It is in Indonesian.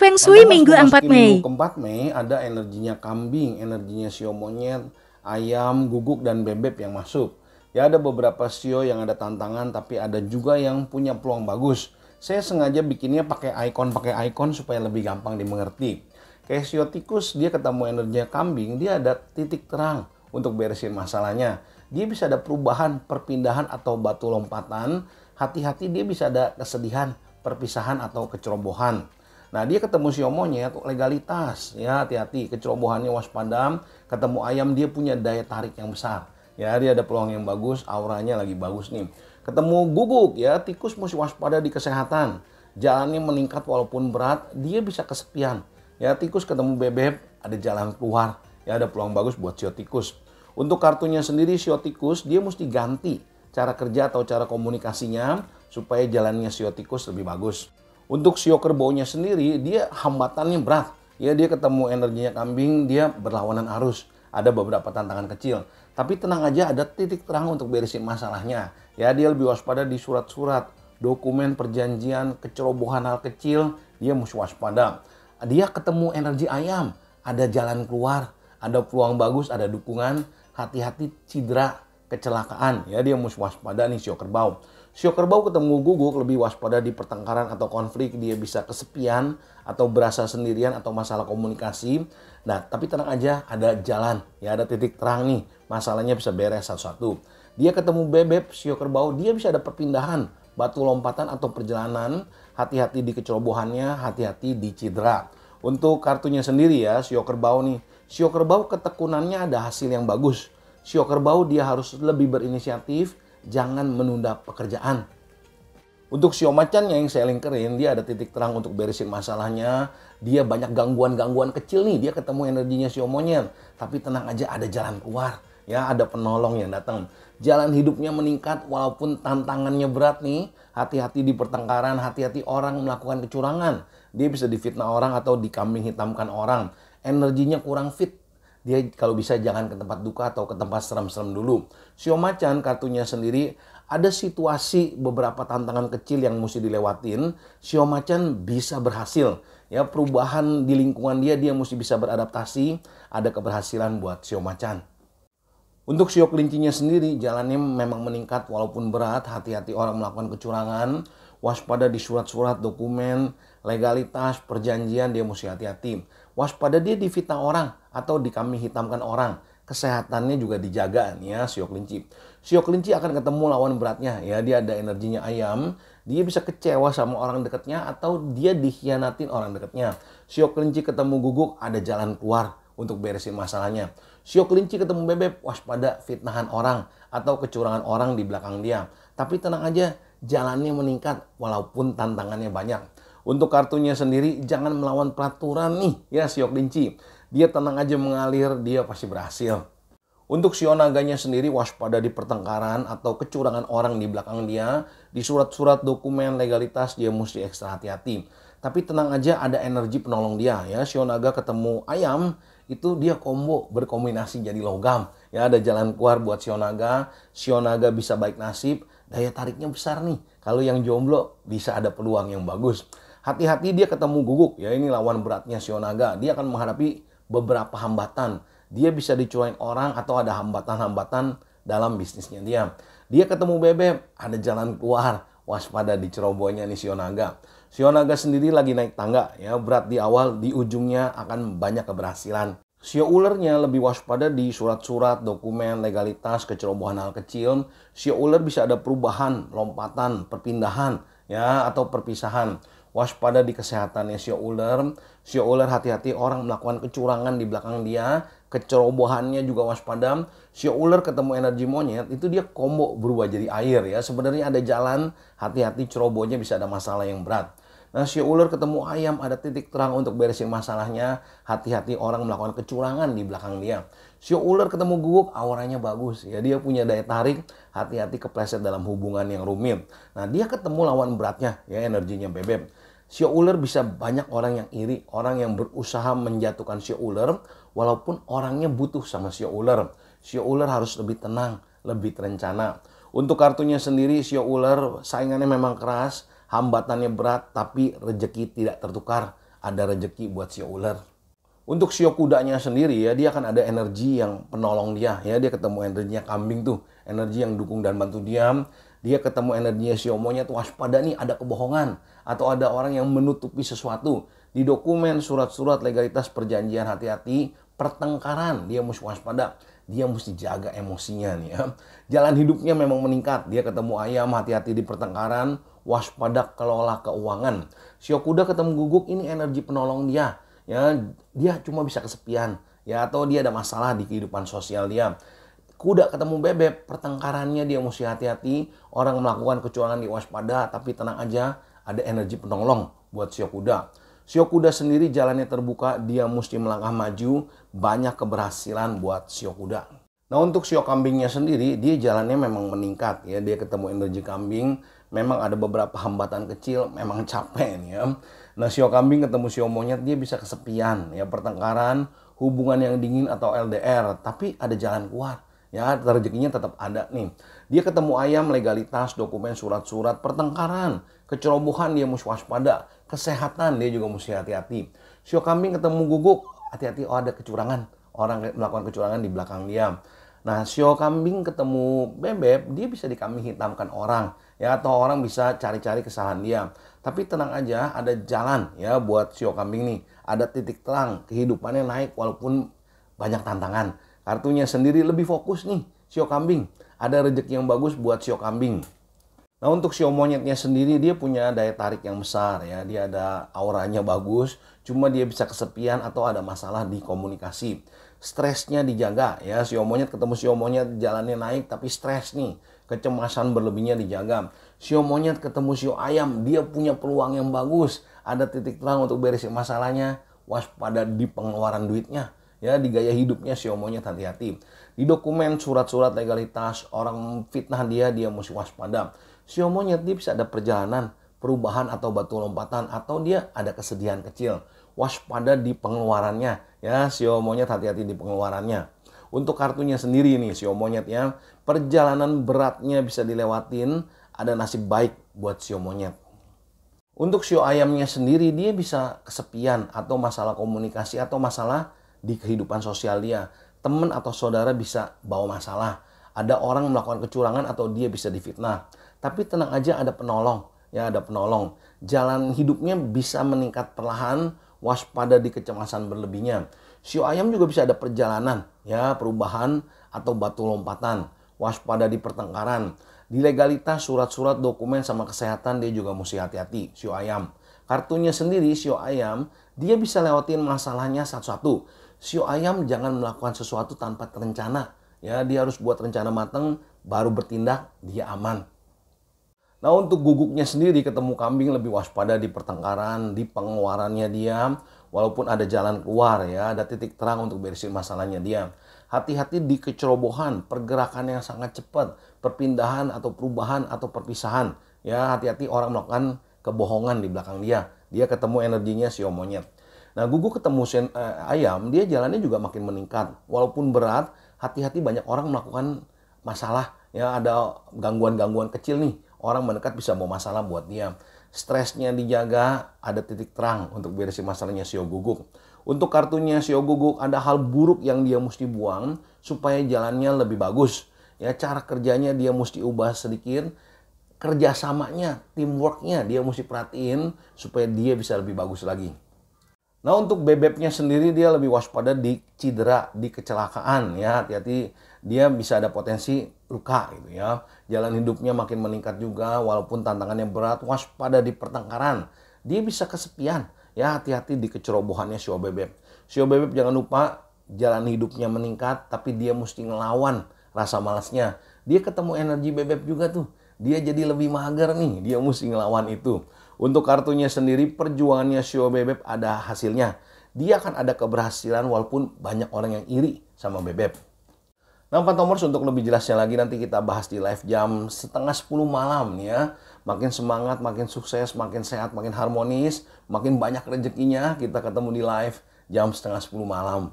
Feng Shui Lantas pas Minggu 4 memasuki minggu Mei. keempat Mei, ada energinya kambing, energinya sio monyet, ayam, guguk, dan bebek yang masuk. Ya, ada beberapa sio yang ada tantangan, tapi ada juga yang punya peluang bagus. Saya sengaja bikinnya pakai icon supaya lebih gampang dimengerti. Kayak sio tikus, dia ketemu energinya kambing, dia ada titik terang untuk beresin masalahnya. Dia bisa ada perubahan, perpindahan, atau batu lompatan. Hati-hati, dia bisa ada kesedihan, perpisahan, atau kecerobohan. Nah, dia ketemu sio monyet, legalitas. Ya, hati-hati, kecerobohannya waspada. Ketemu ayam, dia punya daya tarik yang besar. Ya, dia ada peluang yang bagus, auranya lagi bagus nih. Ketemu guguk, ya, tikus mesti waspada di kesehatan. Jalannya meningkat walaupun berat, dia bisa kesepian. Ya, tikus ketemu bebek, ada jalan keluar. Ya, ada peluang bagus buat sio tikus. Untuk kartunya sendiri, sio tikus, dia mesti ganti cara kerja atau cara komunikasinya supaya jalannya sio tikus lebih bagus. Untuk sio kerbaunya sendiri, dia hambatannya berat. Ya, dia ketemu energinya kambing, dia berlawanan arus. Ada beberapa tantangan kecil. Tapi tenang aja, ada titik terang untuk beresin masalahnya. Ya, dia lebih waspada di surat-surat, dokumen perjanjian, kecerobohan hal kecil, dia mesti waspada. Dia ketemu energi ayam, ada jalan keluar, ada peluang bagus, ada dukungan. Hati-hati cedera, kecelakaan. Ya, dia mesti waspada nih sio kerbau. Sio kerbau ketemu guguk, lebih waspada di pertengkaran atau konflik. Dia bisa kesepian atau berasa sendirian atau masalah komunikasi. Nah, tapi tenang aja, ada jalan. Ya, ada titik terang nih. Masalahnya bisa beres satu-satu. Dia ketemu bebek, sio kerbau, dia bisa ada perpindahan, batu lompatan atau perjalanan. Hati-hati di kecerobohannya, hati-hati di cedera. Untuk kartunya sendiri ya, sio kerbau nih. Sio kerbau ketekunannya ada hasil yang bagus. Sio kerbau dia harus lebih berinisiatif, jangan menunda pekerjaan. Untuk sio macan yang saya lingkerin, dia ada titik terang untuk beresin masalahnya. Dia banyak gangguan-gangguan kecil nih, dia ketemu energinya sio monyet. Tapi tenang aja, ada jalan keluar. Ya, ada penolong yang datang. Jalan hidupnya meningkat walaupun tantangannya berat nih. Hati-hati di pertengkaran, hati-hati orang melakukan kecurangan. Dia bisa difitnah orang atau dikambing hitamkan orang. Energinya kurang fit. Dia kalau bisa jangan ke tempat duka atau ke tempat serem-serem dulu. Sio macan kartunya sendiri, ada situasi beberapa tantangan kecil yang mesti dilewatin. Sio macan bisa berhasil. Ya, perubahan di lingkungan dia mesti bisa beradaptasi. Ada keberhasilan buat sio macan. Untuk sio kelincinya sendiri, jalannya memang meningkat walaupun berat. Hati-hati orang melakukan kecurangan. Waspada di surat-surat, dokumen, legalitas, perjanjian, dia mesti hati-hati. Waspada dia difitnah orang atau dikambing hitamkan orang. Kesehatannya juga dijaga nih ya, sio kelinci. Sio kelinci akan ketemu lawan beratnya. Ya, dia ada energinya ayam. Dia bisa kecewa sama orang dekatnya atau dia dikhianatin orang dekatnya. Sio kelinci ketemu guguk, ada jalan keluar untuk beresin masalahnya. Sio kelinci ketemu bebek, waspada fitnahan orang atau kecurangan orang di belakang dia. Tapi tenang aja, jalannya meningkat walaupun tantangannya banyak. Untuk kartunya sendiri, jangan melawan peraturan nih ya sio kelinci. Dia tenang aja mengalir, dia pasti berhasil. Untuk sio naganya sendiri, waspada di pertengkaran atau kecurangan orang di belakang dia. Di surat-surat, dokumen, legalitas, dia mesti ekstra hati-hati. Tapi tenang aja, ada energi penolong dia ya. Sio naga ketemu ayam, itu dia combo, berkombinasi jadi logam. Ya, ada jalan keluar buat sio naga. Sio naga bisa baik nasib, daya tariknya besar nih. Kalau yang jomblo bisa ada peluang yang bagus. Hati-hati dia ketemu guguk, ya ini lawan beratnya sio naga. Dia akan menghadapi beberapa hambatan. Dia bisa dicuain orang atau ada hambatan-hambatan dalam bisnisnya dia. Dia ketemu bebek, ada jalan keluar. Waspada di cerobohnya nih sio naga. Sio naga sendiri lagi naik tangga, ya berat di awal, di ujungnya akan banyak keberhasilan. Sio ulernya lebih waspada di surat-surat, dokumen, legalitas, kecerobohan hal kecil. Sio ular bisa ada perubahan, lompatan, perpindahan, ya atau perpisahan. Waspada di kesehatannya sio ular. Sio ular hati-hati orang melakukan kecurangan di belakang dia. Kecerobohannya juga waspada. Sio ular ketemu energi monyet, itu dia combo berubah jadi air ya. Sebenarnya ada jalan, hati-hati cerobohnya bisa ada masalah yang berat. Nah, sio ular ketemu ayam, ada titik terang untuk beresin masalahnya. Hati-hati orang melakukan kecurangan di belakang dia. Sio ular ketemu guguk, auranya bagus. Ya, dia punya daya tarik, hati-hati kepleset dalam hubungan yang rumit. Nah, dia ketemu lawan beratnya, ya energinya bebek. Sio ular bisa banyak orang yang iri, orang yang berusaha menjatuhkan sio ular, walaupun orangnya butuh sama sio ular. Sio ular harus lebih tenang, lebih terencana. Untuk kartunya sendiri, sio ular saingannya memang keras, hambatannya berat, tapi rezeki tidak tertukar. ada rezeki buat sio ular. Untuk sio kudanya sendiri ya, dia akan ada energi yang penolong dia ya. Dia ketemu energinya kambing tuh, energi yang dukung dan bantu dia. Dia ketemu energinya sio monyet, waspada nih ada kebohongan atau ada orang yang menutupi sesuatu. Di dokumen, surat-surat, legalitas, perjanjian, hati-hati, pertengkaran, dia mesti waspada. Dia mesti jaga emosinya nih ya. Jalan hidupnya memang meningkat. Dia ketemu ayam, hati-hati di pertengkaran, waspada kelola keuangan. Sio kuda ketemu guguk, ini energi penolong dia. Ya, dia cuma bisa kesepian ya, atau dia ada masalah di kehidupan sosial dia. Kuda ketemu bebek, pertengkarannya dia mesti hati-hati. Orang melakukan kecurangan di waspada, tapi tenang aja, ada energi penolong buat sio kuda. Sio kuda sendiri jalannya terbuka, dia mesti melangkah maju, banyak keberhasilan buat sio kuda. Nah, untuk sio kambingnya sendiri, dia jalannya memang meningkat ya. Dia ketemu energi kambing, memang ada beberapa hambatan kecil, memang capek nih ya. Nah, sio kambing ketemu sio monyet, dia bisa kesepian ya, pertengkaran, hubungan yang dingin atau LDR, tapi ada jalan keluar ya, rezekinya tetap ada nih. Dia ketemu ayam, legalitas, dokumen, surat-surat, pertengkaran, kecerobohan, dia mesti waspada, kesehatan dia juga mesti hati-hati. Sio kambing ketemu guguk, hati-hati, oh ada kecurangan, orang melakukan kecurangan di belakang dia. Nah, sio kambing ketemu bebek, dia bisa dikambing hitamkan orang ya, atau orang bisa cari-cari kesalahan dia. Tapi tenang aja, ada jalan ya buat sio kambing nih. Ada titik terang, kehidupannya naik walaupun banyak tantangan. Kartunya sendiri lebih fokus nih, sio kambing. Ada rezeki yang bagus buat sio kambing. Nah, untuk sio monyetnya sendiri, dia punya daya tarik yang besar ya. Dia ada auranya bagus, cuma dia bisa kesepian atau ada masalah di komunikasi. Stresnya dijaga ya. Sio monyet ketemu sio monyet, jalannya naik tapi stres nih. Kecemasan berlebihnya dijaga. Sio monyet ketemu sio ayam, dia punya peluang yang bagus. Ada titik terang untuk beresin masalahnya. Waspada di pengeluaran duitnya. Ya, di gaya hidupnya sio monyet hati-hati. Di dokumen, surat-surat, legalitas, orang fitnah dia mesti waspada. Sio monyet dia bisa ada perjalanan, perubahan atau batu lompatan, atau dia ada kesedihan kecil. Waspada di pengeluarannya. Ya, sio monyet hati-hati di pengeluarannya. Untuk kartunya sendiri nih, sio monyet ya, perjalanan beratnya bisa dilewatin, ada nasib baik buat sio monyet. Untuk sio ayamnya sendiri, dia bisa kesepian atau masalah komunikasi atau masalah di kehidupan sosial dia. Teman atau saudara bisa bawa masalah. Ada orang melakukan kecurangan atau dia bisa difitnah. Tapi tenang aja, ada penolong. Ya, ada penolong. Jalan hidupnya bisa meningkat perlahan, waspada di kecemasan berlebihnya. Sio ayam juga bisa ada perjalanan, ya, perubahan atau batu lompatan. Waspada di pertengkaran. Di legalitas, surat-surat, dokumen, sama kesehatan dia juga mesti hati-hati, sio ayam. Kartunya sendiri, sio ayam, dia bisa lewatin masalahnya satu-satu. Sio ayam jangan melakukan sesuatu tanpa terencana. Ya, dia harus buat rencana matang, baru bertindak, dia aman. Nah, untuk guguknya sendiri ketemu kambing lebih waspada di pertengkaran, di pengeluarannya dia. Walaupun ada jalan keluar ya, ada titik terang untuk beresin masalahnya dia. Hati-hati di kecerobohan, pergerakan yang sangat cepat, perpindahan atau perubahan atau perpisahan. Ya, hati-hati orang melakukan kebohongan di belakang dia. Dia ketemu energinya sio monyet. Nah, guguk ketemu ayam, dia jalannya juga makin meningkat. Walaupun berat, hati-hati banyak orang melakukan masalah. Ya, ada gangguan-gangguan kecil nih. Orang mendekat bisa bawa masalah buat dia. Stresnya dijaga, ada titik terang untuk beresin masalahnya sio guguk. Untuk kartunya sio guguk, ada hal buruk yang dia mesti buang supaya jalannya lebih bagus. Ya, cara kerjanya dia mesti ubah sedikit. Kerjasamanya, teamworknya dia mesti perhatiin supaya dia bisa lebih bagus lagi. Nah, untuk bebeknya sendiri dia lebih waspada di cedera, di kecelakaan ya. Hati-hati, dia bisa ada potensi luka gitu ya. Jalan hidupnya makin meningkat juga walaupun tantangannya berat. Waspada di pertengkaran. Dia bisa kesepian ya, hati-hati di kecerobohannya sio bebek. Sio bebek jangan lupa jalan hidupnya meningkat tapi dia mesti ngelawan rasa malasnya. Dia ketemu energi bebek juga tuh. Dia jadi lebih mager nih, dia mesti ngelawan itu. Untuk kartunya sendiri, perjuangannya sio bebek ada hasilnya. Dia akan ada keberhasilan walaupun banyak orang yang iri sama bebek. Nah, Fantomers, untuk lebih jelasnya lagi nanti kita bahas di live jam 9:30 malam nih ya. Makin semangat, makin sukses, makin sehat, makin harmonis, makin banyak rezekinya. Kita ketemu di live jam 9:30 malam.